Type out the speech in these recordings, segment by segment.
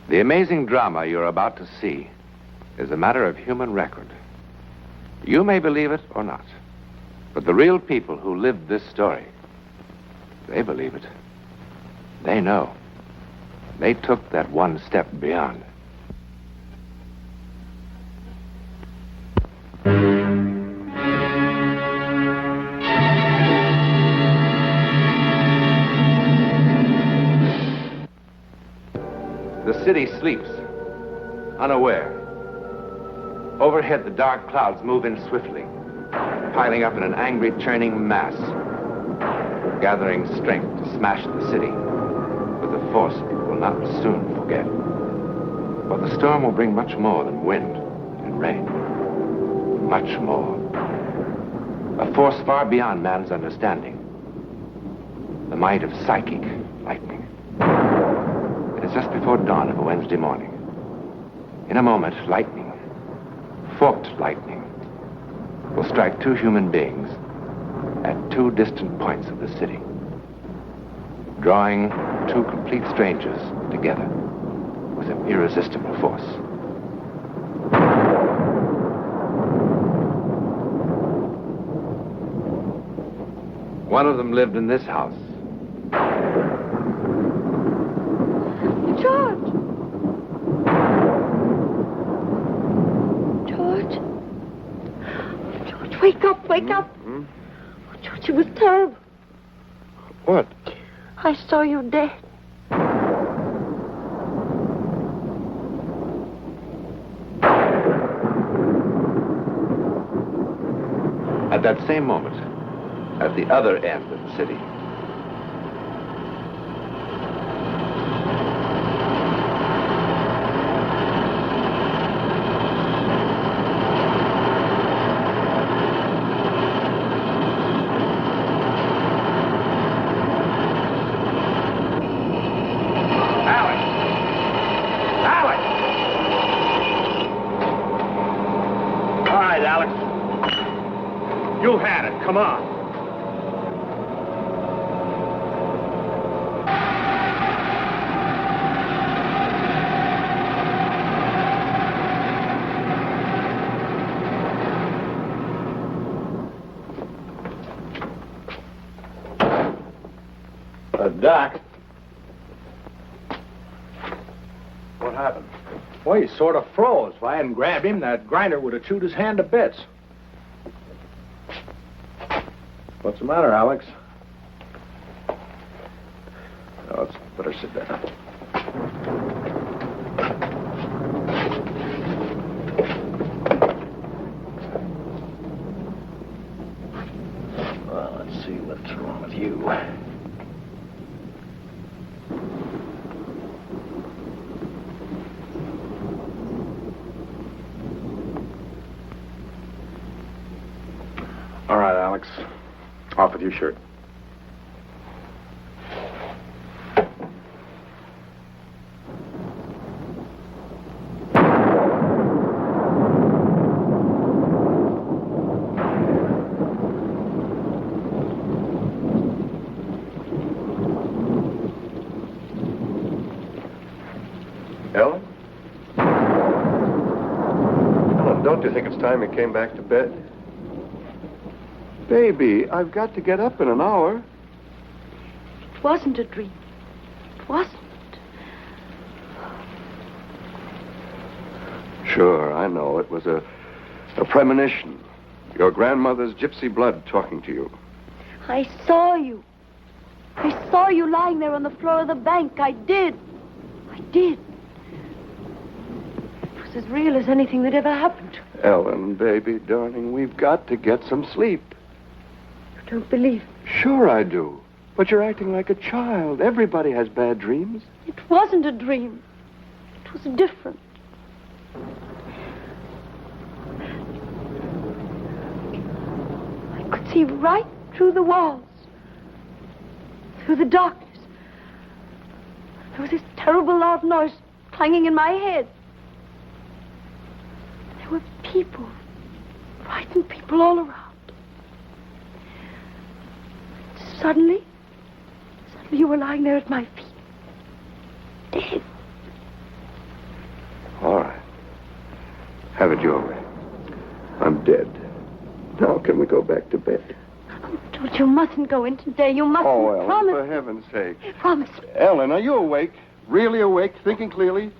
The amazing drama you're about to see is a matter of human record. You may believe it or not, but the real people who lived this story, they believe it. They know. They took that one step beyond. The city sleeps, unaware. Overhead, the dark clouds move in swiftly, piling up in an angry, churning mass, gathering strength to smash the city with a force people will not soon forget. But the storm will bring much more than wind and rain. Much more. A force far beyond man's understanding. The might of psychic lightning. It is just before dawn of a Wednesday morning. In a moment, lightning, forked lightning, will strike two human beings at two distant points of the city, drawing two complete strangers together with an irresistible force. One of them lived in this house. George! George? George, wake up, wake up! Oh, George, it was terrible. What? I saw you dead. At that same moment, at the other end of the city, You had it. Come on. Doc. What happened? Well, he sort of froze. If I hadn't grabbed him, that grinder would have chewed his hand to bits. What's the matter, Alex? Oh, let's better sit down. Well, let's see what's wrong with you. All right, Alex. Off with your shirt. Ellen? Ellen, don't you think it's time you came back to bed? Baby, I've got to get up in an hour. It wasn't a dream. It wasn't. Sure, I know. It was a premonition. Your grandmother's gypsy blood talking to you. I saw you. I saw you lying there on the floor of the bank. I did. I did. It was as real as anything that ever happened. Ellen, baby, darling, we've got to get some sleep. You don't believe me? Sure I do. But you're acting like a child. Everybody has bad dreams. It wasn't a dream. It was different. I could see right through the walls. Through the darkness. There was this terrible loud noise clanging in my head. There were people. Frightened people all around. Suddenly you were lying there at my feet. Dead. Have it your way. I'm dead. Now can we go back to bed? Oh, George, you mustn't go in today. You mustn't. Oh, Ellen, promise. for heaven's sake. Promise. Ellen, are you awake? Really awake? Thinking clearly?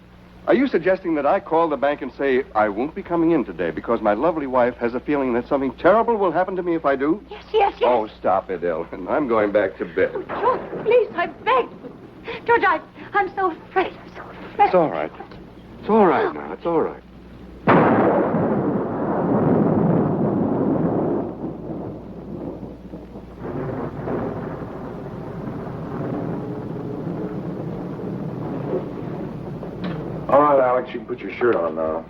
Are you suggesting that I call the bank and say I won't be coming in today because my lovely wife has a feeling that something terrible will happen to me if I do? Yes. Oh, stop it, Ellen. I'm going back to bed. George, please, I beg. George, I'm so afraid. I'm so afraid. It's all right. It's all right now. It's all right. All right, Alex, you can put your shirt on now.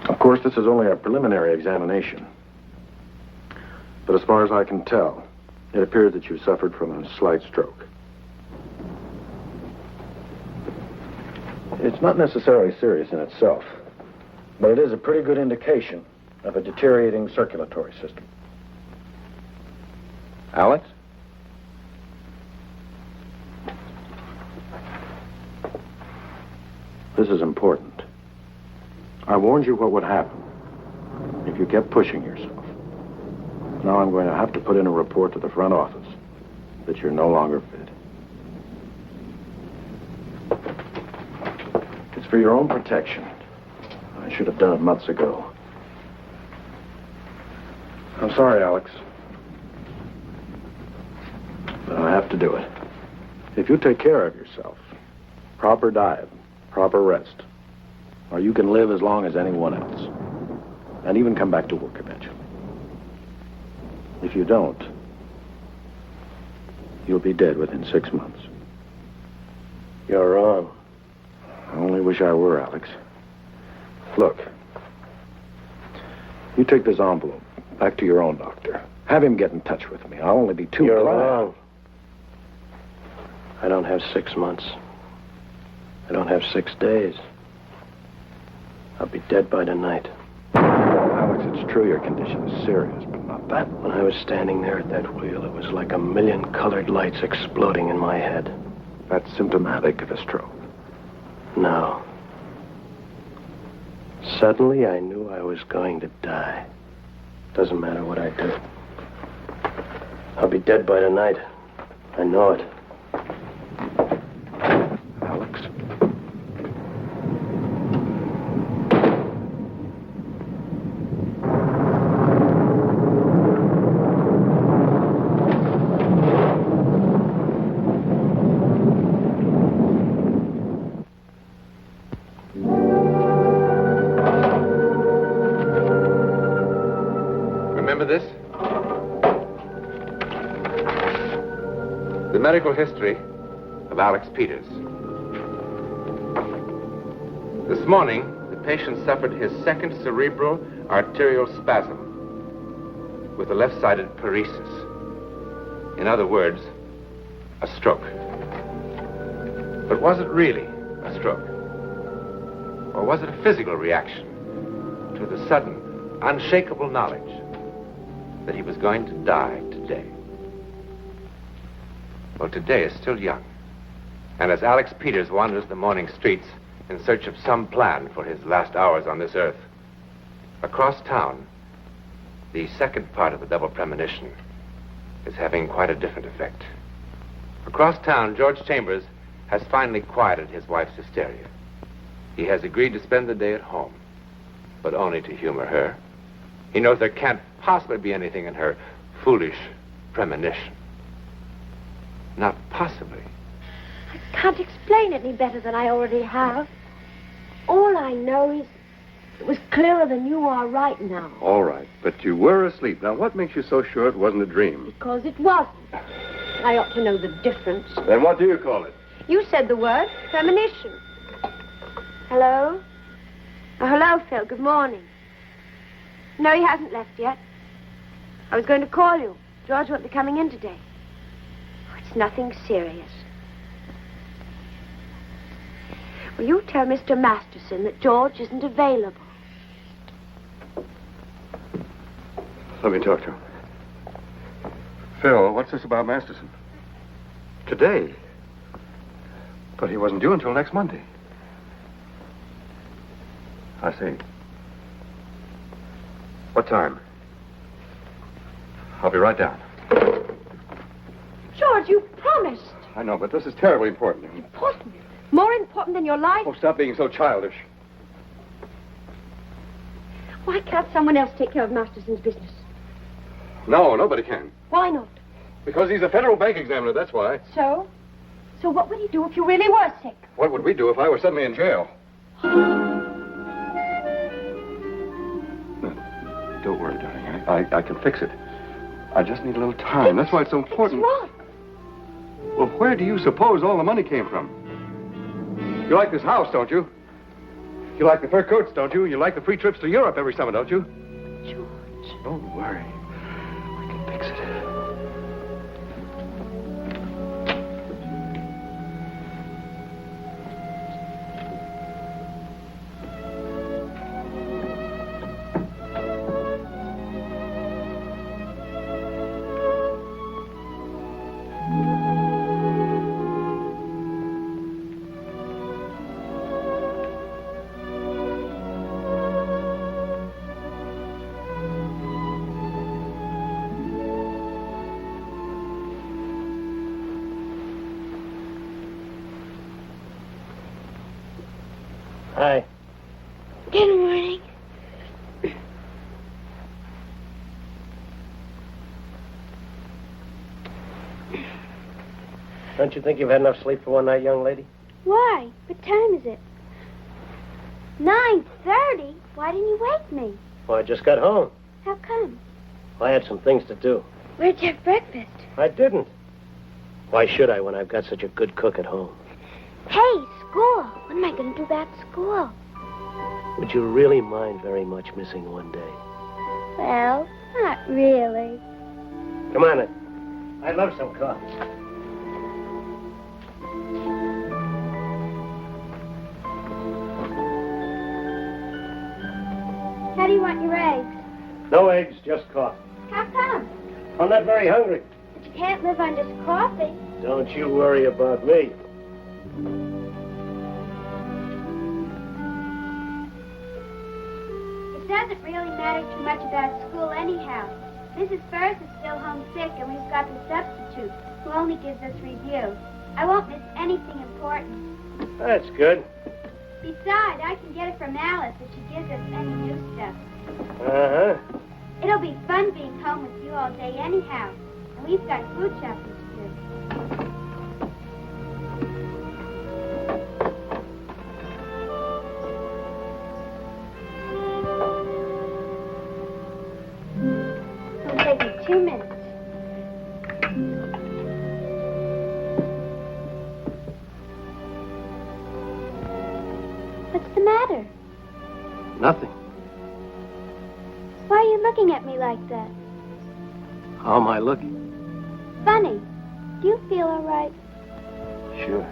Of course, this is only a preliminary examination. But as far as I can tell, it appears that you suffered from a slight stroke. It's not necessarily serious in itself, but it is a pretty good indication of a deteriorating circulatory system. Alex? This is important. I warned you what would happen if you kept pushing yourself. Now I'm going to have to put in a report to the front office that you're no longer fit. It's for your own protection. I should have done it months ago. I'm sorry, Alex. But I have to do it. If you take care of yourself, proper diet, proper rest, or you can live as long as anyone else, and even come back to work eventually. If you don't, you'll be dead within 6 months. You're wrong. I only wish I were, Alex. Look, you take this envelope back to your own doctor. Have him get in touch with me. I'll only be too glad. You're wrong. I don't have 6 months. I don't have 6 days. I'll be dead by tonight. Alex, it's true your condition is serious, but not that. When I was standing there at that wheel, it was like a million colored lights exploding in my head. That's symptomatic of a stroke. No. Suddenly, I knew I was going to die. Doesn't matter what I do. I'll be dead by tonight. I know it. Alex? Remember this? The medical history of Alex Peters. This morning, the patient suffered his second cerebral arterial spasm with a left-sided paresis. In other words, a stroke. But was it really a stroke? Or was it a physical reaction to the sudden, unshakable knowledge that he was going to die today? Well, today is still young. And as Alex Peters wanders the morning streets in search of some plan for his last hours on this earth, across town, the second part of the double premonition is having quite a different effect. Across town, George Chambers has finally quieted his wife's hysteria. He has agreed to spend the day at home, but only to humor her. He knows there can't possibly be anything in her foolish premonition. Not possibly. I can't explain it any better than I already have. All I know is it was clearer than you are right now. All right, but you were asleep. Now, what makes you so sure it wasn't a dream? Because it wasn't. I ought to know the difference. Then what do you call it? You said the word premonition. Hello? Oh, hello, Phil. Good morning. No, he hasn't left yet. I was going to call you. George won't be coming in today. Oh, it's nothing serious. Will you tell Mr. Masterson that George isn't available? Let me talk to him. Phil, what's this about Masterson? Today? But he wasn't due until next Monday. I see. What time? I'll be right down. George, you promised. I know, but this is terribly important. Important? More important than your life? Oh, stop being so childish. Why can't someone else take care of Masterson's business? No, nobody can. Why not? Because he's a federal bank examiner, that's why. So? So what would he do if you really were sick? What would we do if I were suddenly in jail? Don't worry, darling. I can fix it. I just need a little time. That's why it's so important. What's wrong? Well, where do you suppose all the money came from? You like this house, don't you? You like the fur coats, don't you? You like the free trips to Europe every summer, don't you? George. Don't worry. I can fix it. Hi. Good morning. Don't you think you've had enough sleep for one night, young lady? Why? What time is it? 9:30? Why didn't you wake me? Well, I just got home. How come? I had some things to do. Where'd you have breakfast? I didn't. Why should I when I've got such a good cook at home? Hey, school. What am I going to do about school? Would you really mind very much missing one day? Well, not really. Come on, then. I'd love some coffee. How do you want your eggs? No eggs, just coffee. How come? I'm not very hungry. But you can't live on just coffee. Don't you worry about me. It doesn't really matter too much about school anyhow. Mrs. Firth is still homesick, and we've got the substitute, who only gives us review. I won't miss anything important. That's good. Besides, I can get it from Alice if she gives us any new stuff. Uh-huh. It'll be fun being home with you all day anyhow. And we've got food shopping to do. It'll take me 2 minutes. What's the matter? Nothing. Why are you looking at me like that? How am I looking? Funny. Do you feel all right? Sure.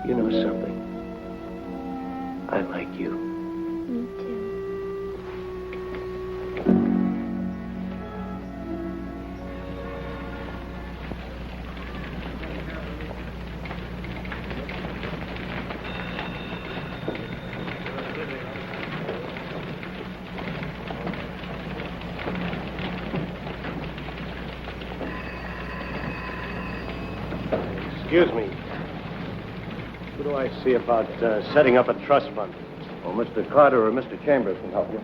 You know something? I like you. Me too. Excuse me. Who do I see about setting up a trust fund? Well, Mr. Carter or Mr. Chambers can help you.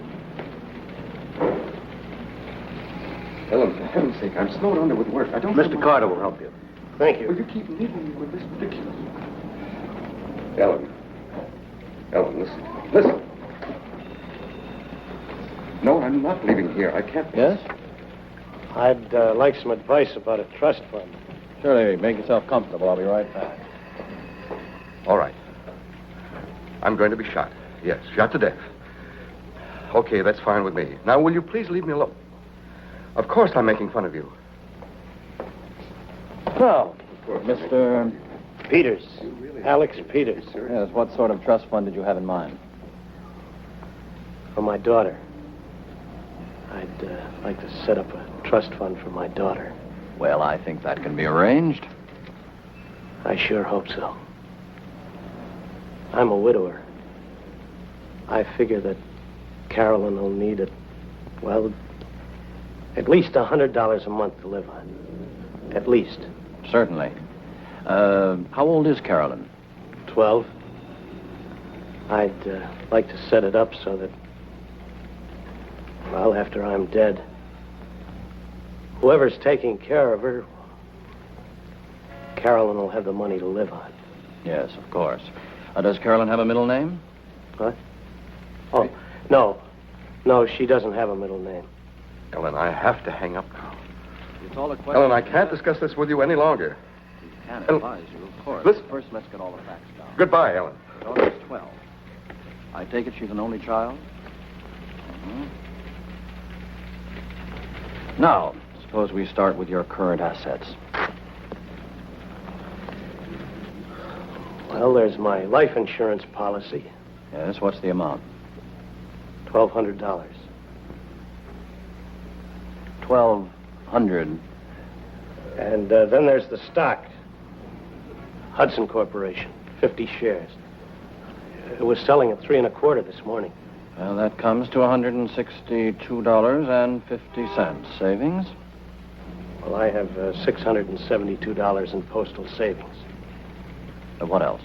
Ellen, for heaven's sake, I'm snowed under with work. I don't... Mr. Carter will help you. Thank Will you. you keep needling me with this ridiculous... Ellen. Ellen, listen. Listen. No, I'm not leaving here. I can't... Yes? I'd like some advice about a trust fund. Surely, make yourself comfortable. I'll be right back. All right. I'm going to be shot. Yes, shot to death. Okay, that's fine with me. Now, will you please leave me alone? Of course I'm making fun of you. Well, Mr. Peters. Alex Peters. Yes, what sort of trust fund did you have in mind? For my daughter. I'd like to set up a trust fund for my daughter. Well, I think that can be arranged. I sure hope so. I'm a widower. I figure that Carolyn will need at least $100 a month to live on. At least. Certainly. How old is Carolyn? 12. I'd like to set it up so that, well, after I'm dead, whoever's taking care of her, Carolyn will have the money to live on. Yes, of course. Does Carolyn have a middle name? What? Oh, no. No, she doesn't have a middle name. Ellen, I have to hang up now. It's all a question. Ellen, I can't discuss this with you any longer. I can't advise you, of course. Listen. First, let's get all the facts down. Goodbye, Ellen. Your daughter's 12. I take it she's an only child? Mm-hmm. Now, suppose we start with your current assets. Well, there's my life insurance policy. Yes, what's the amount? $1,200. 1,200. And then there's the stock. Hudson Corporation, 50 shares. It was selling at 3 1/4 this morning. Well, that comes to $162.50 savings. Well, I have $672 in postal savings. What else?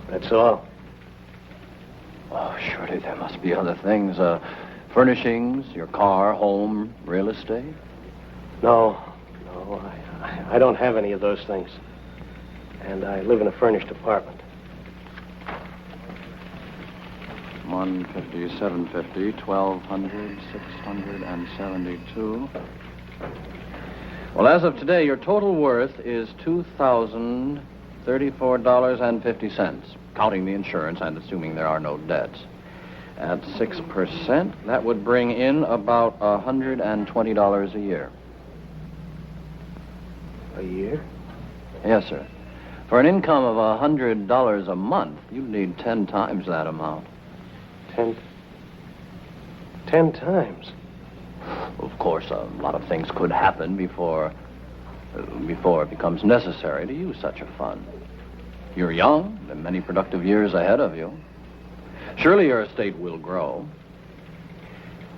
That's all. Oh, surely there must be other things. Furnishings, your car, home, real estate? No, I don't have any of those things. And I live in a furnished apartment. 150, 750, 1,200, 672. Well, as of today, your total worth is $2,034.50, counting the insurance and assuming there are no debts. At 6%, that would bring in about $120 a year. A year? Yes, sir. For an income of $100 a month, you'd need 10 times that amount. 10 times? Of course, a lot of things could happen before it becomes necessary to use such a fund. You're young, and many productive years ahead of you. Surely your estate will grow.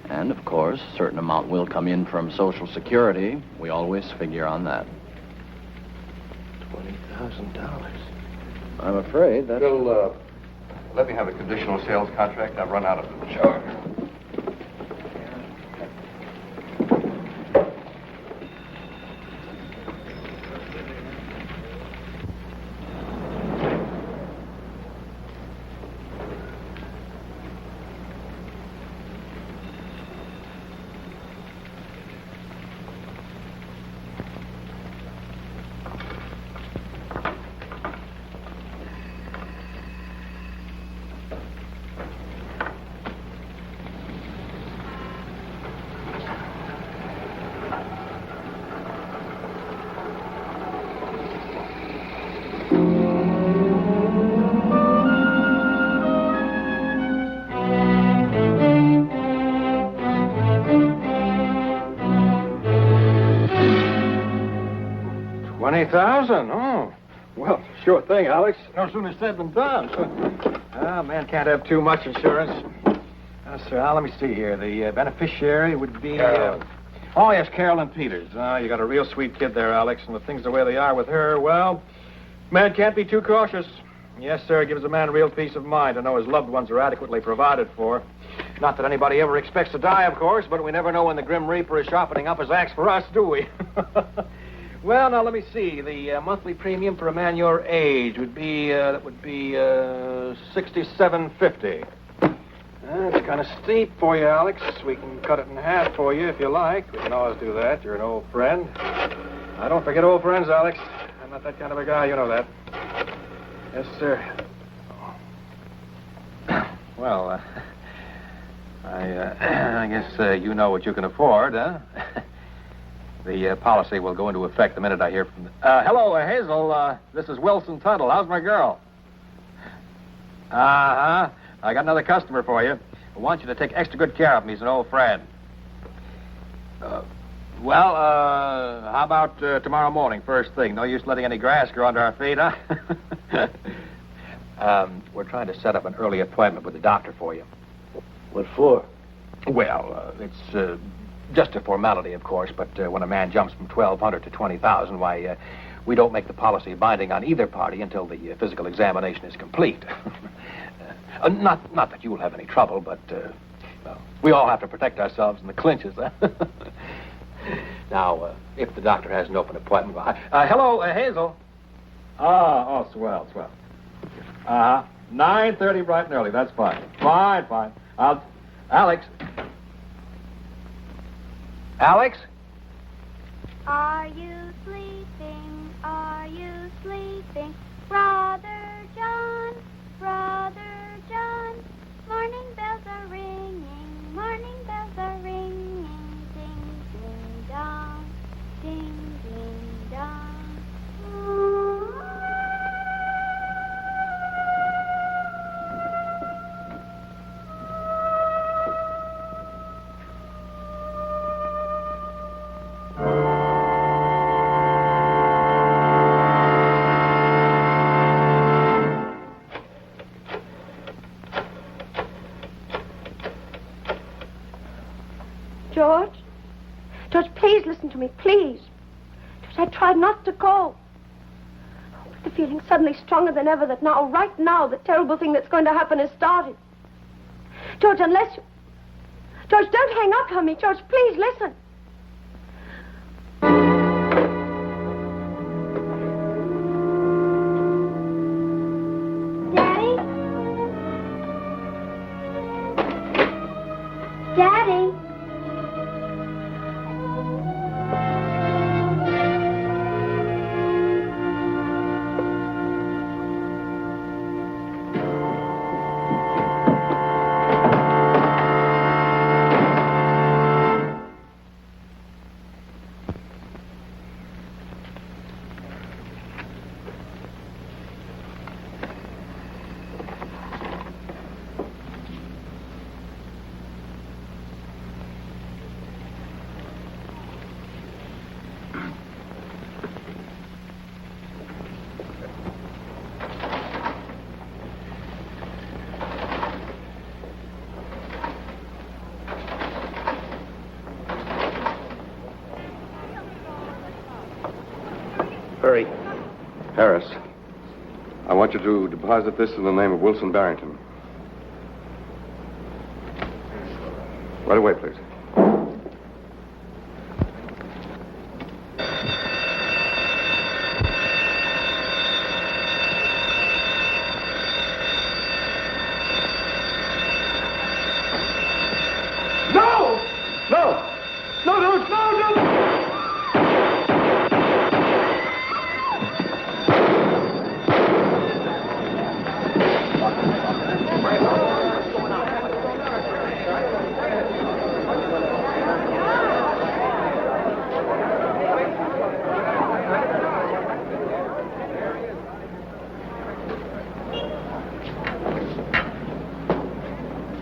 And, of course, a certain amount will come in from Social Security. We always figure on that. $20,000. I'm afraid that... Bill, let me have a conditional sales contract. I've run out of them. Sure. $20,000? Oh, well, sure thing, Alex. No sooner said than done. Man can't have too much insurance. Sir, Al, let me see here. The beneficiary would be... Oh, yes, Carolyn Peters. You got a real sweet kid there, Alex, and with things the way they are with her, well, man can't be too cautious. Yes, sir, it gives a man real peace of mind to know his loved ones are adequately provided for. Not that anybody ever expects to die, of course, but we never know when the Grim Reaper is sharpening up his axe for us, do we? Well, now, let me see. The monthly premium for a man your age would be, $67.50. It's kind of steep for you, Alex. We can cut it in half for you if you like. We can always do that. You're an old friend. I don't forget old friends, Alex. I'm not that kind of a guy. You know that. Yes, sir. Well, I guess you know what you can afford, huh? The policy will go into effect the minute I hear from... hello, Hazel. This is Wilson Tuttle. How's my girl? Uh-huh. I got another customer for you. I want you to take extra good care of him. He's an old friend. How about tomorrow morning, first thing? No use letting any grass grow under our feet, huh? We're trying to set up an early appointment with the doctor for you. What for? Well, it's just a formality, of course, but when a man jumps from 1,200 to 20,000, why, we don't make the policy binding on either party until the physical examination is complete. Not that you will have any trouble, but well, we all have to protect ourselves in the clinches, huh? Now, if the doctor has an open appointment... hello, Hazel. Swell. 9:30 bright and early, that's fine. Fine. Alex? Are you sleeping? Are you sleeping? Brother John, morning bells are ringing, morning bells are ringing, ding, ding, dong, ding, ding, dong. George, please listen to me, please. George, I tried not to call. But the feeling's suddenly stronger than ever that now, right now, the terrible thing that's going to happen has started. George, unless you... George, don't hang up on me. George, please listen. Daddy? Hurry. Harris, I want you to deposit this in the name of Wilson Barrington. Right away, please.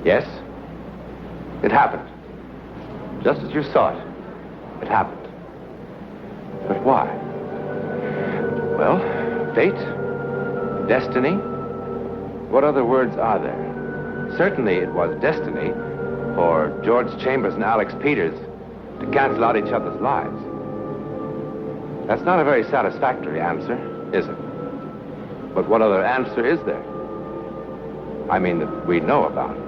Yes? It happened. Just as you saw it. It happened. But why? Well, fate? Destiny? What other words are there? Certainly it was destiny for George Chambers and Alex Peters to cancel out each other's lives. That's not a very satisfactory answer, is it? But what other answer is there? I mean, that we know about.